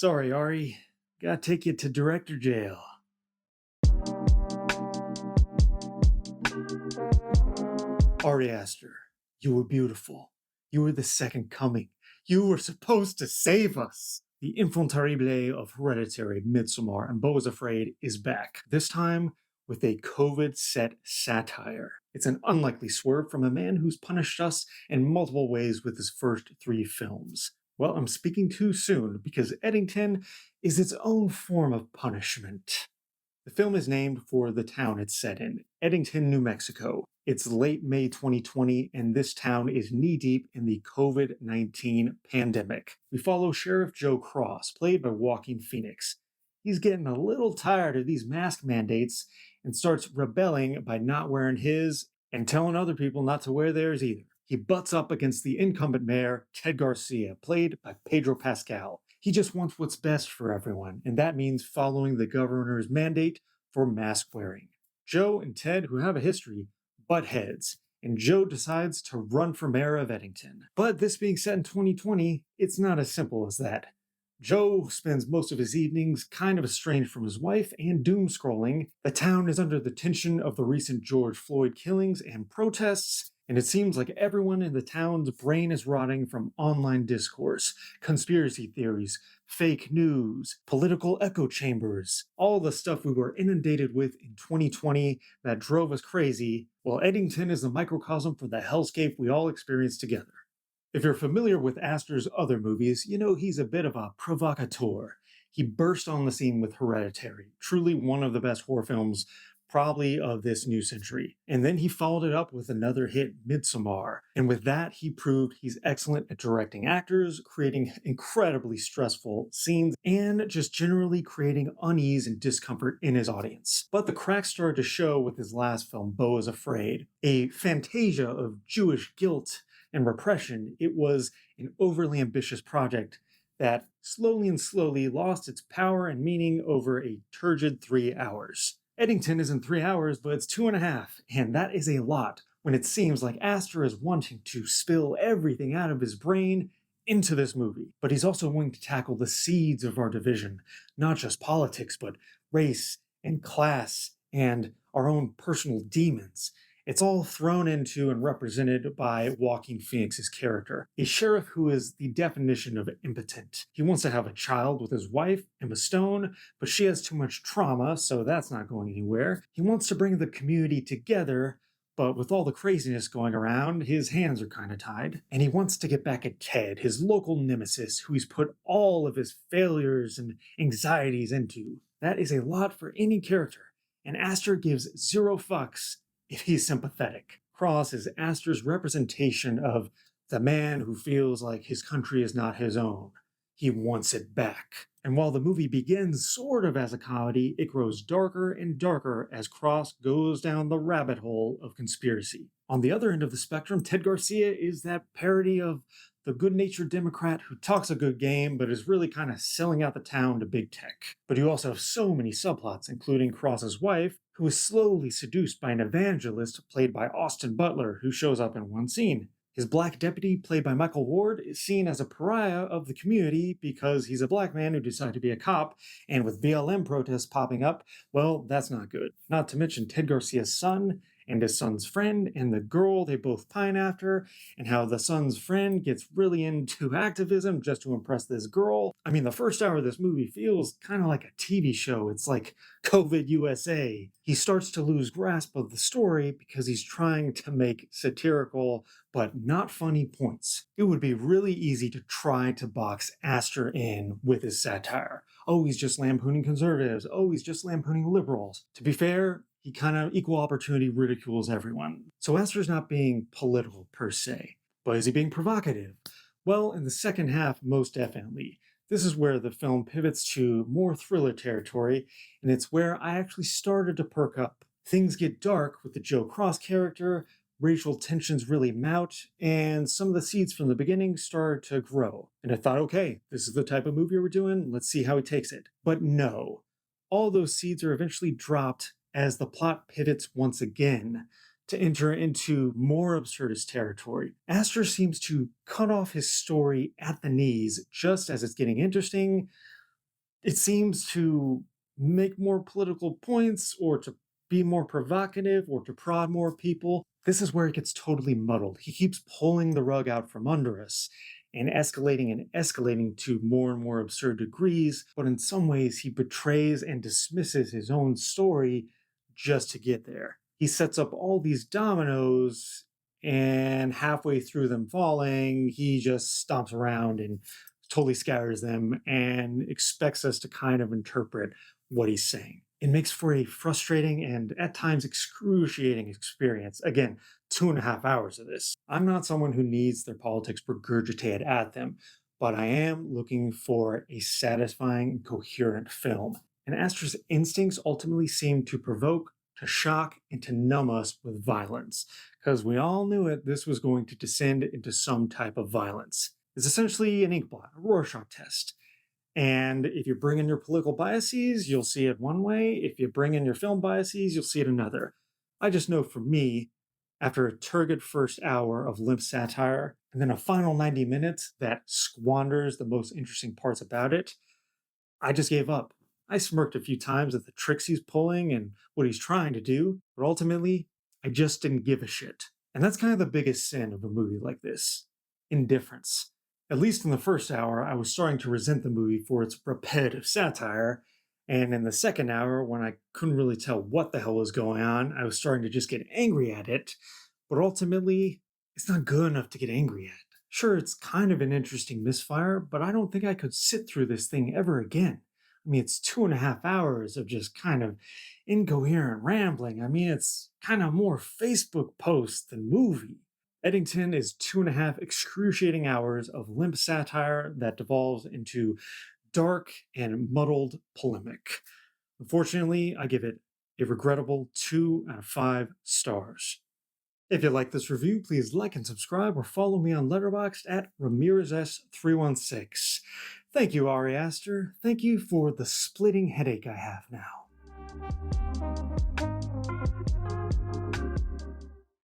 Sorry, Ari. Gotta take you to director jail. Ari Aster, you were beautiful. You were the second coming. You were supposed to save us. The infant terrible of Hereditary, Midsommar, and Beau is Afraid is back. This time with a COVID-set satire. It's an unlikely swerve from a man who's punished us in multiple ways with his first three films. Well, I'm speaking too soon because Eddington is its own form of punishment. The film is named for the town it's set in, Eddington, New Mexico. It's late May 2020, and this town is knee-deep in the COVID-19 pandemic. We follow Sheriff Joe Cross, played by Joaquin Phoenix. He's getting a little tired of these mask mandates and starts rebelling by not wearing his and telling other people not to wear theirs either. He butts up against the incumbent mayor, Ted Garcia, played by Pedro Pascal. He just wants what's best for everyone, and that means following the governor's mandate for mask wearing. Joe and Ted, who have a history, butt heads, and Joe decides to run for mayor of Eddington. But this being set in 2020, it's not as simple as that. Joe spends most of his evenings kind of estranged from his wife and doom scrolling. The town is under the tension of the recent George Floyd killings and protests, and it seems like everyone in the town's brain is rotting from online discourse, conspiracy theories, fake news, political echo chambers, all the stuff we were inundated with in 2020 that drove us crazy. Well, Eddington is the microcosm for the hellscape we all experienced together. If you're familiar with Aster's other movies, you know he's a bit of a provocateur. He burst on the scene with Hereditary, truly one of the best horror films probably of this new century. And then he followed it up with another hit, Midsommar. And with that, he proved he's excellent at directing actors, creating incredibly stressful scenes, and just generally creating unease and discomfort in his audience. But the cracks started to show with his last film, Beau is Afraid, a fantasia of Jewish guilt and repression. It was an overly ambitious project that slowly and slowly lost its power and meaning over a turgid 3 hours. Eddington isn't 3 hours, but it's 2.5, and that is a lot when it seems like Aster is wanting to spill everything out of his brain into this movie. But he's also wanting to tackle the seeds of our division, not just politics, but race and class and our own personal demons. It's all thrown into and represented by Joaquin Phoenix's character, a sheriff who is the definition of impotent. He wants to have a child with his wife, Emma Stone, but she has too much trauma, so that's not going anywhere. He wants to bring the community together, but with all the craziness going around, his hands are kind of tied. And he wants to get back at Ted, his local nemesis, who he's put all of his failures and anxieties into. That is a lot for any character, and Aster gives zero fucks if he's sympathetic. Cross is Aster's representation of the man who feels like his country is not his own. He wants it back. And while the movie begins sort of as a comedy, it grows darker and darker as Cross goes down the rabbit hole of conspiracy. On the other end of the spectrum, Ted Garcia is that parody of the good-natured Democrat who talks a good game but is really kind of selling out the town to big tech. But you also have so many subplots, including Cross's wife, who is slowly seduced by an evangelist played by Austin Butler, who shows up in one scene. His black deputy, played by Michael Ward, is seen as a pariah of the community because he's a black man who decided to be a cop, and with BLM protests popping up, well, that's not good. Not to mention Ted Garcia's son and his son's friend and the girl they both pine after, and how the son's friend gets really into activism just to impress this girl. I mean, the first hour of this movie feels kind of like a TV show. It's like COVID USA. He starts to lose grasp of the story because he's trying to make satirical but not funny points. It would be really easy to try to box Aster in with his satire. Oh, he's just lampooning conservatives. Oh, he's just lampooning liberals. To be fair, he kind of equal opportunity ridicules everyone. So Aster's not being political per se, but is he being provocative? Well, in the second half, most definitely. This is where the film pivots to more thriller territory, and it's where I actually started to perk up. Things get dark with the Joe Cross character, racial tensions really mount, and some of the seeds from the beginning started to grow. And I thought, okay, this is the type of movie we're doing, let's see how he takes it. But no, all those seeds are eventually dropped as the plot pivots once again to enter into more absurdist territory. Aster seems to cut off his story at the knees just as it's getting interesting, It seems to make more political points or to be more provocative or to prod more people. This is where it gets totally muddled. He keeps pulling the rug out from under us and escalating to more and more absurd degrees. But in some ways, he betrays and dismisses his own story just to get there. He sets up all these dominoes, and halfway through them falling, he just stomps around and totally scatters them and expects us to kind of interpret what he's saying. It makes for a frustrating and at times excruciating experience. Again, 2.5 hours of this. I'm not someone who needs their politics regurgitated at them, but I am looking for a satisfying and coherent film. And Aster's instincts ultimately seem to provoke, to shock, and to numb us with violence, because we all knew it, this was going to descend into some type of violence. It's essentially an inkblot, a Rorschach test. And if you bring in your political biases, you'll see it one way. If you bring in your film biases, you'll see it another. I just know for me, after a turgid first hour of limp satire, and then a final 90 minutes that squanders the most interesting parts about it, I just gave up. I smirked a few times at the tricks he's pulling and what he's trying to do, but ultimately, I just didn't give a shit. And that's kind of the biggest sin of a movie like this: indifference. At least in the first hour, I was starting to resent the movie for its repetitive satire. And in the second hour, when I couldn't really tell what the hell was going on, I was starting to just get angry at it. But ultimately, it's not good enough to get angry at. Sure, it's kind of an interesting misfire, but I don't think I could sit through this thing ever again. I mean, it's 2.5 hours of just kind of incoherent rambling. I mean, it's kind of more Facebook post than movie. Eddington is 2.5 excruciating hours of limp satire that devolves into dark and muddled polemic. Unfortunately, I give it a regrettable 2 out of 5 stars. If you like this review, please like and subscribe or follow me on Letterboxd at RamirezS316. Thank you, Ari Aster. Thank you for the splitting headache I have now.